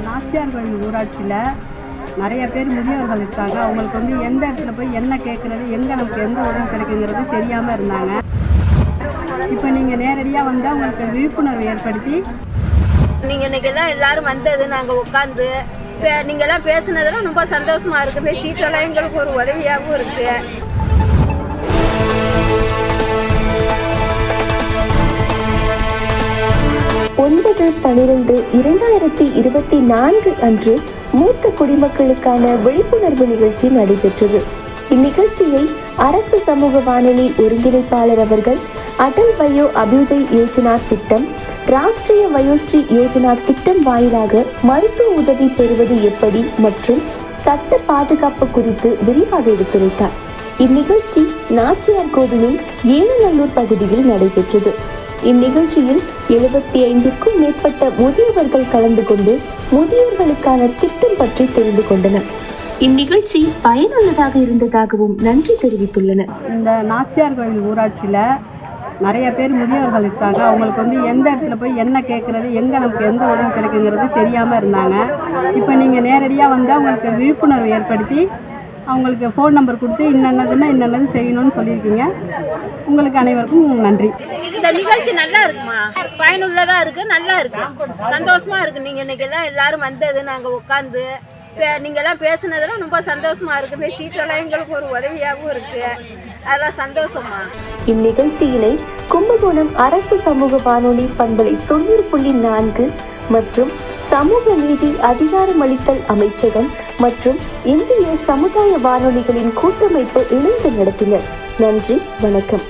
நாச்சியார் கோயில் ஊராட்சியில் நிறைய பேர் முதியோர்கள் இருக்காங்க. அவங்களுக்கு எந்த இடத்துல போய் என்ன கேட்குறது, எங்கே நமக்கு எந்த உதவி கிடைக்குங்கிறது தெரியாமல் இருந்தாங்க. இப்போ நீங்கள் நேரடியாக வந்தால் உங்களுக்கு விழிப்புணர்வு ஏற்படுத்தி நீங்கள் இன்றைக்கி தான் எல்லோரும் வந்தது, நாங்கள் உட்காந்து நீங்கள்லாம் பேசுனதெல்லாம் ரொம்ப சந்தோஷமாக இருக்குது. சீட்டெல்லாம் எங்களுக்கு ஒரு உதவியாகவும் இருக்குது. 9/12/2024 அன்று மூத்த குடிமக்களுக்கான விழிப்புணர்வு நிகழ்ச்சி நடைபெற்றது. இந்நிகழ்ச்சியை அரசு சமூக வானொலி ஒருங்கிணைப்பாளர் அவர்கள் அடல் வயோ அபியுதய் யோஜனா திட்டம், ராஷ்டிரிய வயோஸ்ரீ யோஜனா திட்டம் வாயிலாக மருத்துவ உதவி பெறுவது எப்படி மற்றும் சட்ட பாதுகாப்பு குறித்து விரிவாக எடுத்துரைத்தார். இந்நிகழ்ச்சி நாச்சியார் கோவிலின் ஏனநல்லூர் பகுதியில் நடைபெற்றது. இந்நிகழ்ச்சியில் 75க்கும் மேற்பட்ட முதியவர்கள் கலந்து கொண்டு முதியோர்களுக்கான திட்டம் பற்றி தெரிந்து கொண்டனர். இந்நிகழ்ச்சி பயனுள்ளதாக இருந்ததாகவும் நன்றி தெரிவித்துள்ளனர். இந்த நாச்சியார் கோவில் ஊராட்சியில் நிறைய பேர் முதியோர்கள் இருக்காங்க. அவங்களுக்கு எந்த இடத்துல போய் என்ன கேட்குறது, எங்கே நமக்கு எந்த உதவி கிடைக்குங்கிறது தெரியாமல் இருந்தாங்க. இப்போ நீங்கள் நேரடியாக வந்தால் உங்களுக்கு விழிப்புணர்வு ஏற்படுத்தி அவங்களுக்கு ஃபோன் நம்பர் கொடுத்து இன்னது செய்யணும்னு சொல்லியிருக்கீங்க. உங்களுக்கு அனைவருக்கும் நன்றி. இந்த நிகழ்ச்சி நல்லா இருக்குமா, பயனுள்ளதாக இருக்குது, நல்லா இருக்குது, சந்தோஷமாக இருக்குது. நீங்கள் இன்றைக்கி தான் எல்லோரும் வந்தது, நாங்கள் உட்காந்து நீங்கள்லாம் பேசுனதெல்லாம் ரொம்ப சந்தோஷமாக இருக்குது. சீட்டெல்லாம் எங்களுக்கு ஒரு உதவியாகவும் இருக்குது. அதெல்லாம் சந்தோஷமா. இந்நிகழ்ச்சியினை கும்பகோணம் அரசு சமூக வானொலி பண்பலை 90.4 மற்றும் சமூக நீதி அதிகாரமளித்தல் அமைச்சகம் மற்றும் இந்திய சமுதாய வானொலிகளின் கூட்டமைப்பு இணைந்து நடத்தினர். நன்றி, வணக்கம்.